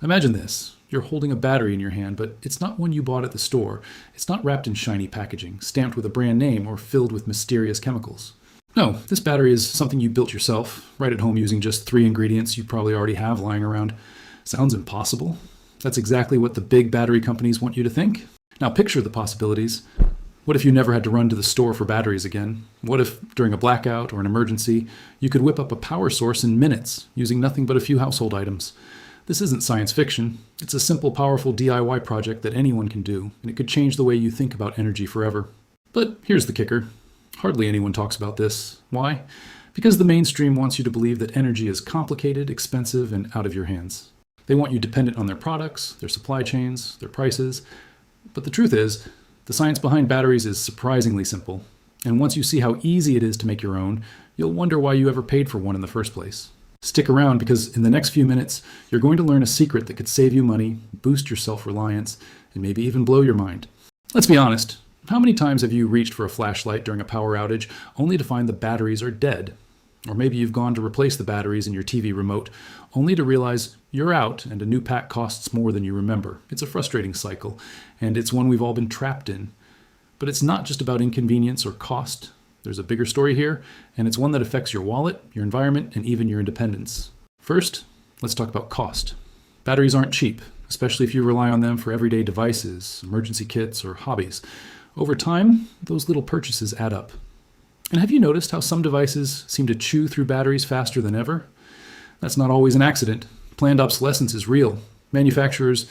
Imagine this. You're holding a battery in your hand, but it's not one you bought at the store. It's not wrapped in shiny packaging, stamped with a brand name, or filled with mysterious chemicals. No, this battery is something you built yourself, right at home using just 3 ingredients you probably already have lying around. Sounds impossible? That's exactly what the big battery companies want you to think. Now picture the possibilities. What if you never had to run to the store for batteries again? What if, during a blackout or an emergency, you could whip up a power source in minutes using nothing but a few household items? This isn't science fiction. It's a simple, powerful DIY project that anyone can do, and it could change the way you think about energy forever. But here's the kicker. Hardly anyone talks about this. Why? Because the mainstream wants you to believe that energy is complicated, expensive, and out of your hands. They want you dependent on their products, their supply chains, their prices. But the truth is, the science behind batteries is surprisingly simple. And once you see how easy it is to make your own, you'll wonder why you ever paid for one in the first place. Stick around because in the next few minutes, you're going to learn a secret that could save you money, boost your self-reliance, and maybe even blow your mind. Let's be honest. How many times have you reached for a flashlight during a power outage only to find the batteries are dead? Or maybe you've gone to replace the batteries in your TV remote only to realize you're out and a new pack costs more than you remember. It's a frustrating cycle, and it's one we've all been trapped in. But it's not just about inconvenience or cost. There's a bigger story here, and it's one that affects your wallet, your environment, and even your independence. First, let's talk about cost. Batteries aren't cheap, especially if you rely on them for everyday devices, emergency kits, or hobbies. Over time, those little purchases add up. And have you noticed how some devices seem to chew through batteries faster than ever? That's not always an accident. Planned obsolescence is real. Manufacturers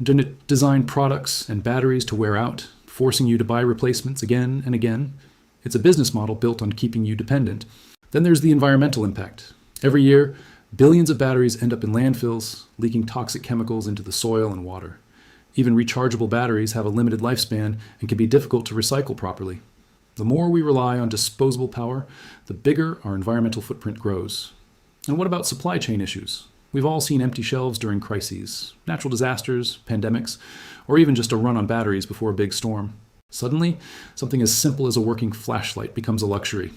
design products and batteries to wear out, forcing you to buy replacements again and again. It's a business model built on keeping you dependent. Then there's the environmental impact. Every year, billions of batteries end up in landfills, leaking toxic chemicals into the soil and water. Even rechargeable batteries have a limited lifespan and can be difficult to recycle properly. The more we rely on disposable power, the bigger our environmental footprint grows. And what about supply chain issues? We've all seen empty shelves during crises, natural disasters, pandemics, or even just a run on batteries before a big storm. Suddenly, something as simple as a working flashlight becomes a luxury.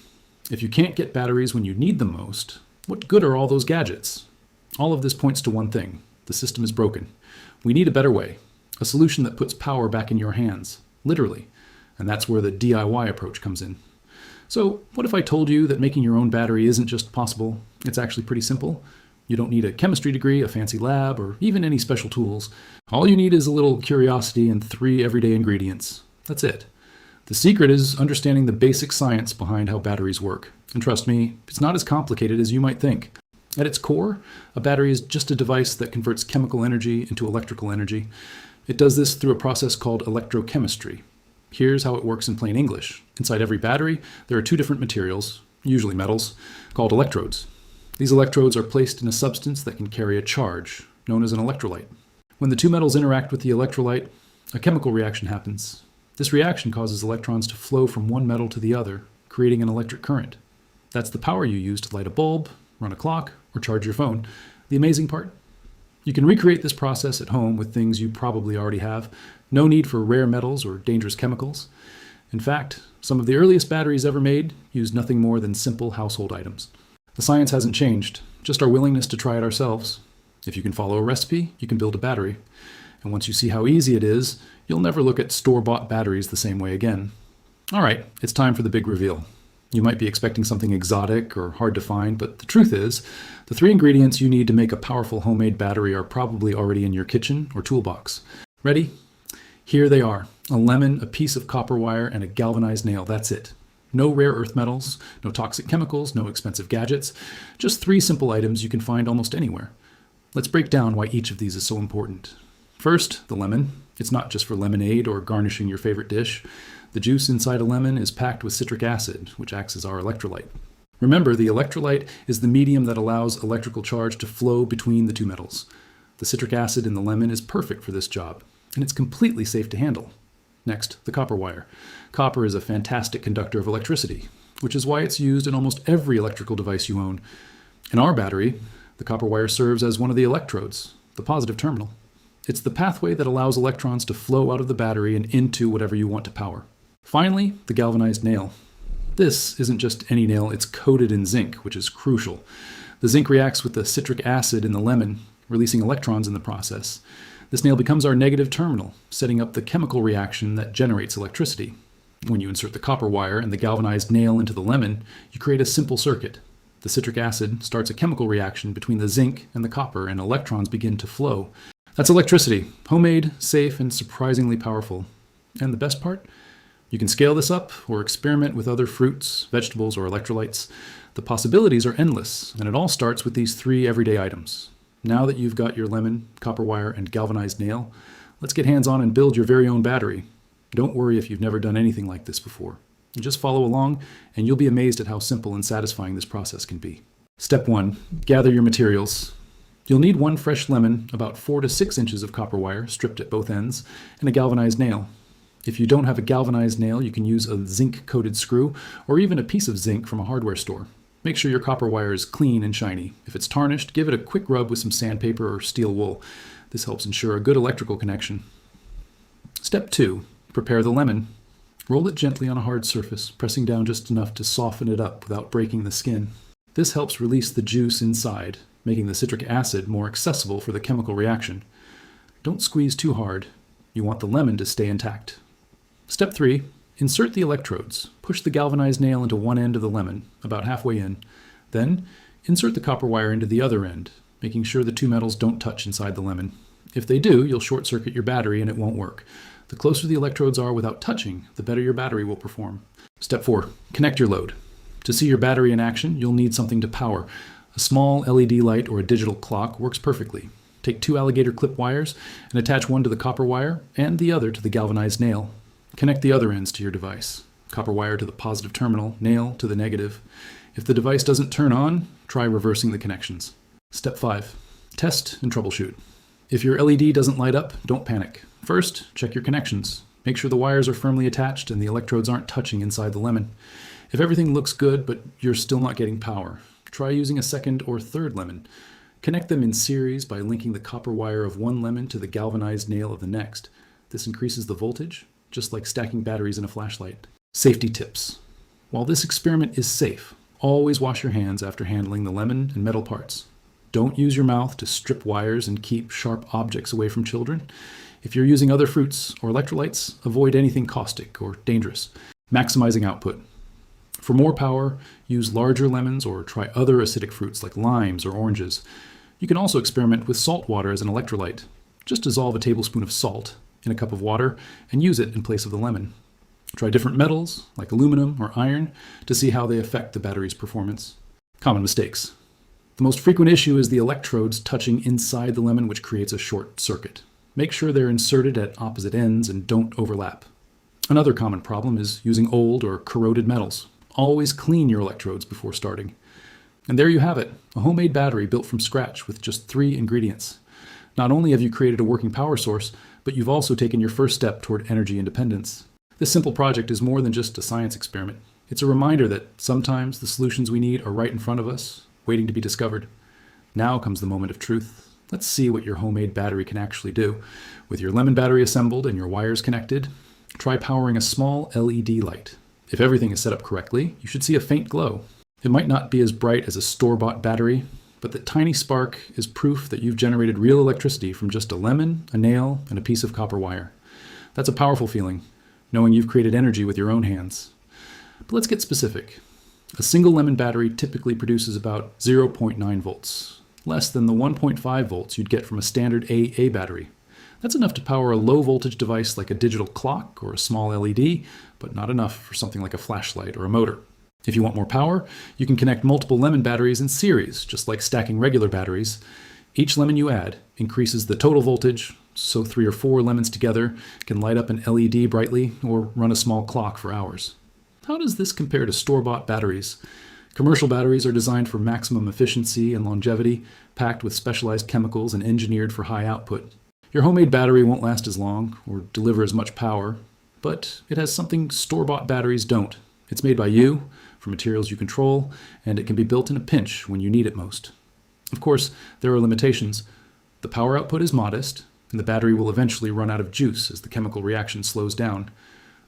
If you can't get batteries when you need them most, what good are all those gadgets? All of this points to one thing. The system is broken. We need a better way, a solution that puts power back in your hands, literally. And that's where the DIY approach comes in. So what if I told you that making your own battery isn't just possible, it's actually pretty simple? You don't need a chemistry degree, a fancy lab, or even any special tools. All you need is a little curiosity and 3 everyday ingredients. That's it. The secret is understanding the basic science behind how batteries work. And trust me, it's not as complicated as you might think. At its core, a battery is just a device that converts chemical energy into electrical energy. It does this through a process called electrochemistry. Here's how it works in plain English. Inside every battery, there are 2 different materials, usually metals, called electrodes. These electrodes are placed in a substance that can carry a charge, known as an electrolyte. When the 2 metals interact with the electrolyte, a chemical reaction happens. This reaction causes electrons to flow from one metal to the other, creating an electric current. That's the power you use to light a bulb, run a clock, or charge your phone. The amazing part? You can recreate this process at home with things you probably already have. No need for rare metals or dangerous chemicals. In fact, some of the earliest batteries ever made used nothing more than simple household items. The science hasn't changed, just our willingness to try it ourselves. If you can follow a recipe, you can build a battery. And once you see how easy it is, you'll never look at store-bought batteries the same way again. All right, it's time for the big reveal. You might be expecting something exotic or hard to find, but the truth is, the 3 ingredients you need to make a powerful homemade battery are probably already in your kitchen or toolbox. Ready? Here they are. A lemon, a piece of copper wire, and a galvanized nail. That's it. No rare earth metals, no toxic chemicals, no expensive gadgets. Just 3 simple items you can find almost anywhere. Let's break down why each of these is so important. First, the lemon. It's not just for lemonade or garnishing your favorite dish. The juice inside a lemon is packed with citric acid, which acts as our electrolyte. Remember, the electrolyte is the medium that allows electrical charge to flow between the 2 metals. The citric acid in the lemon is perfect for this job, and it's completely safe to handle. Next, the copper wire. Copper is a fantastic conductor of electricity, which is why it's used in almost every electrical device you own. In our battery, the copper wire serves as one of the electrodes, the positive terminal. It's the pathway that allows electrons to flow out of the battery and into whatever you want to power. Finally, the galvanized nail. This isn't just any nail, it's coated in zinc, which is crucial. The zinc reacts with the citric acid in the lemon, releasing electrons in the process. This nail becomes our negative terminal, setting up the chemical reaction that generates electricity. When you insert the copper wire and the galvanized nail into the lemon, you create a simple circuit. The citric acid starts a chemical reaction between the zinc and the copper, and electrons begin to flow. That's electricity, homemade, safe, and surprisingly powerful. And the best part? You can scale this up or experiment with other fruits, vegetables, or electrolytes. The possibilities are endless, and it all starts with these 3 everyday items. Now that you've got your lemon, copper wire, and galvanized nail, let's get hands-on and build your very own battery. Don't worry if you've never done anything like this before. You just follow along, and you'll be amazed at how simple and satisfying this process can be. Step 1. Gather your materials. You'll need 1 fresh lemon, about 4 to 6 inches of copper wire, stripped at both ends, and a galvanized nail. If you don't have a galvanized nail, you can use a zinc-coated screw, or even a piece of zinc from a hardware store. Make sure your copper wire is clean and shiny. If it's tarnished, give it a quick rub with some sandpaper or steel wool. This helps ensure a good electrical connection. Step 2. Prepare the lemon. Roll it gently on a hard surface, pressing down just enough to soften it up without breaking the skin. This helps release the juice inside, making the citric acid more accessible for the chemical reaction. Don't squeeze too hard. You want the lemon to stay intact. Step 3. Insert the electrodes. Push the galvanized nail into one end of the lemon, about halfway in. Then, insert the copper wire into the other end, making sure the 2 metals don't touch inside the lemon. If they do, you'll short-circuit your battery and it won't work. The closer the electrodes are without touching, the better your battery will perform. Step 4. Connect your load. To see your battery in action, you'll need something to power. A small LED light or a digital clock works perfectly. Take 2 alligator clip wires and attach one to the copper wire and the other to the galvanized nail. Connect the other ends to your device. Copper wire to the positive terminal, nail to the negative. If the device doesn't turn on, try reversing the connections. Step 5. Test and troubleshoot. If your LED doesn't light up, don't panic. First, check your connections. Make sure the wires are firmly attached and the electrodes aren't touching inside the lemon. If everything looks good but you're still not getting power, try using a second or third lemon. Connect them in series by linking the copper wire of one lemon to the galvanized nail of the next. This increases the voltage, just like stacking batteries in a flashlight. Safety tips. While this experiment is safe, always wash your hands after handling the lemon and metal parts. Don't use your mouth to strip wires and keep sharp objects away from children. If you're using other fruits or electrolytes, avoid anything caustic or dangerous. Maximizing output. For more power, use larger lemons or try other acidic fruits like limes or oranges. You can also experiment with salt water as an electrolyte. Just dissolve a tablespoon of salt in a cup of water and use it in place of the lemon. Try different metals like aluminum or iron to see how they affect the battery's performance. Common mistakes. The most frequent issue is the electrodes touching inside the lemon, which creates a short circuit. Make sure they're inserted at opposite ends and don't overlap. Another common problem is using old or corroded metals. Always clean your electrodes before starting. And there you have it, a homemade battery built from scratch with just 3 ingredients. Not only have you created a working power source, but you've also taken your first step toward energy independence. This simple project is more than just a science experiment. It's a reminder that sometimes the solutions we need are right in front of us, waiting to be discovered. Now comes the moment of truth. Let's see what your homemade battery can actually do. With your lemon battery assembled and your wires connected, try powering a small LED light. If everything is set up correctly, you should see a faint glow. It might not be as bright as a store-bought battery, but that tiny spark is proof that you've generated real electricity from just a lemon, a nail, and a piece of copper wire. That's a powerful feeling, knowing you've created energy with your own hands. But let's get specific. A single lemon battery typically produces about 0.9 volts, less than the 1.5 volts you'd get from a standard AA battery. That's enough to power a low-voltage device like a digital clock or a small LED, but not enough for something like a flashlight or a motor. If you want more power, you can connect multiple lemon batteries in series, just like stacking regular batteries. Each lemon you add increases the total voltage, so 3 or 4 lemons together can light up an LED brightly or run a small clock for hours. How does this compare to store-bought batteries? Commercial batteries are designed for maximum efficiency and longevity, packed with specialized chemicals and engineered for high output. Your homemade battery won't last as long or deliver as much power, but it has something store-bought batteries don't. It's made by you, for materials you control, and it can be built in a pinch when you need it most. Of course, there are limitations. The power output is modest, and the battery will eventually run out of juice as the chemical reaction slows down.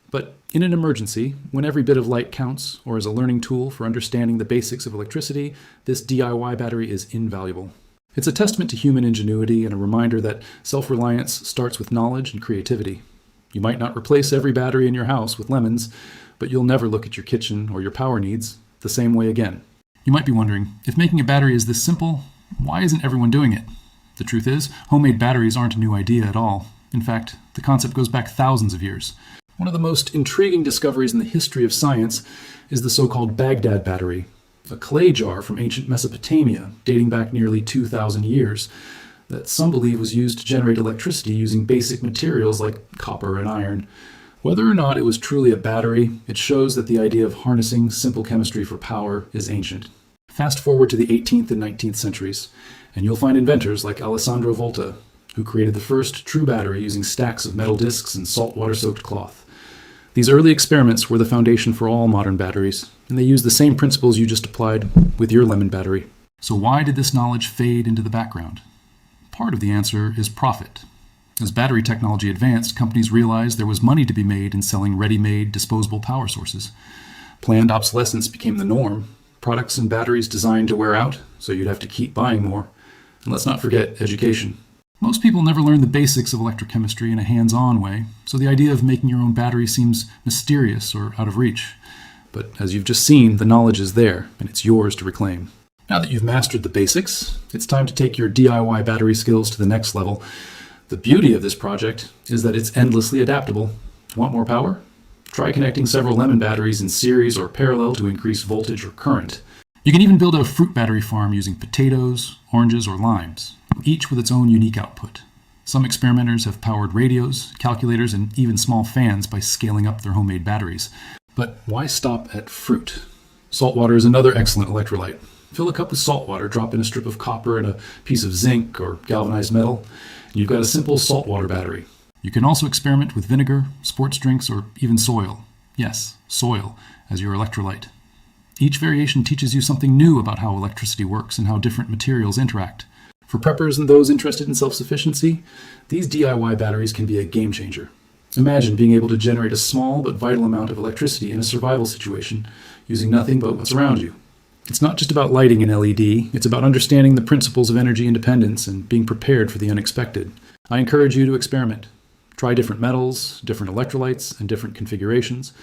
But in an emergency, when every bit of light counts, or as a learning tool for understanding the basics of electricity, this DIY battery is invaluable. It's a testament to human ingenuity and a reminder that self-reliance starts with knowledge and creativity. You might not replace every battery in your house with lemons, but you'll never look at your kitchen or your power needs the same way again. You might be wondering, if making a battery is this simple, why isn't everyone doing it? The truth is, homemade batteries aren't a new idea at all. In fact, the concept goes back thousands of years. One of the most intriguing discoveries in the history of science is the so-called Baghdad battery, a clay jar from ancient Mesopotamia dating back nearly 2,000 years that some believe was used to generate electricity using basic materials like copper and iron. Whether or not it was truly a battery, it shows that the idea of harnessing simple chemistry for power is ancient. Fast forward to the 18th and 19th centuries, and you'll find inventors like Alessandro Volta, who created the first true battery using stacks of metal discs and saltwater-soaked cloth. These early experiments were the foundation for all modern batteries, and they used the same principles you just applied with your lemon battery. So why did this knowledge fade into the background? Part of the answer is profit. As battery technology advanced, companies realized there was money to be made in selling ready-made, disposable power sources. Planned obsolescence became the norm. Products and batteries designed to wear out, so you'd have to keep buying more. And let's not forget education. Most people never learn the basics of electrochemistry in a hands-on way, so the idea of making your own battery seems mysterious or out of reach. But as you've just seen, the knowledge is there, and it's yours to reclaim. Now that you've mastered the basics, it's time to take your DIY battery skills to the next level. The beauty of this project is that it's endlessly adaptable. Want more power? Try connecting several lemon batteries in series or parallel to increase voltage or current. You can even build a fruit battery farm using potatoes, oranges, or limes, each with its own unique output. Some experimenters have powered radios, calculators, and even small fans by scaling up their homemade batteries. But why stop at fruit? Salt water is another excellent electrolyte. Fill a cup with salt water, drop in a strip of copper and a piece of zinc or galvanized metal, and you've got a simple saltwater battery. You can also experiment with vinegar, sports drinks, or even soil. Yes, soil as your electrolyte. Each variation teaches you something new about how electricity works and how different materials interact. For preppers and those interested in self-sufficiency, these DIY batteries can be a game changer. Imagine being able to generate a small but vital amount of electricity in a survival situation using nothing but what's around you. It's not just about lighting an LED, it's about understanding the principles of energy independence and being prepared for the unexpected. I encourage you to experiment. Try different metals, different electrolytes, and different configurations.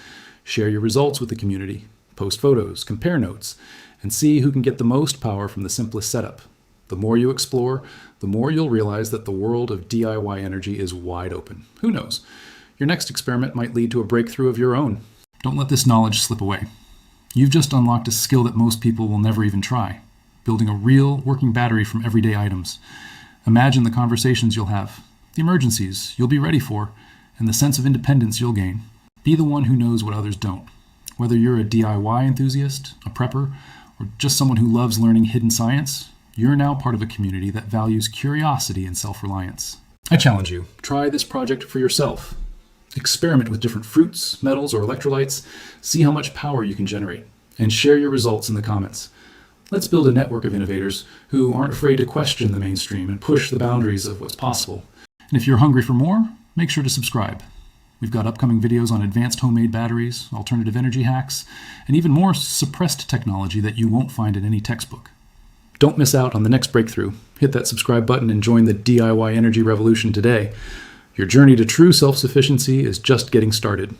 Share your results with the community. Post photos, compare notes, and see who can get the most power from the simplest setup. The more you explore, the more you'll realize that the world of DIY energy is wide open. Who knows? Your next experiment might lead to a breakthrough of your own. Don't let this knowledge slip away. You've just unlocked a skill that most people will never even try. Building a real, working battery from everyday items. Imagine the conversations you'll have, the emergencies you'll be ready for, and the sense of independence you'll gain. Be the one who knows what others don't. Whether you're a DIY enthusiast, a prepper, or just someone who loves learning hidden science, you're now part of a community that values curiosity and self-reliance. I challenge you, try this project for yourself. Experiment with different fruits, metals, or electrolytes, see how much power you can generate, and share your results in the comments. Let's build a network of innovators who aren't afraid to question the mainstream and push the boundaries of what's possible. And if you're hungry for more, make sure to subscribe. We've got upcoming videos on advanced homemade batteries, alternative energy hacks, and even more suppressed technology that you won't find in any textbook. Don't miss out on the next breakthrough. Hit that subscribe button and join the DIY energy revolution today. Your journey to true self-sufficiency is just getting started.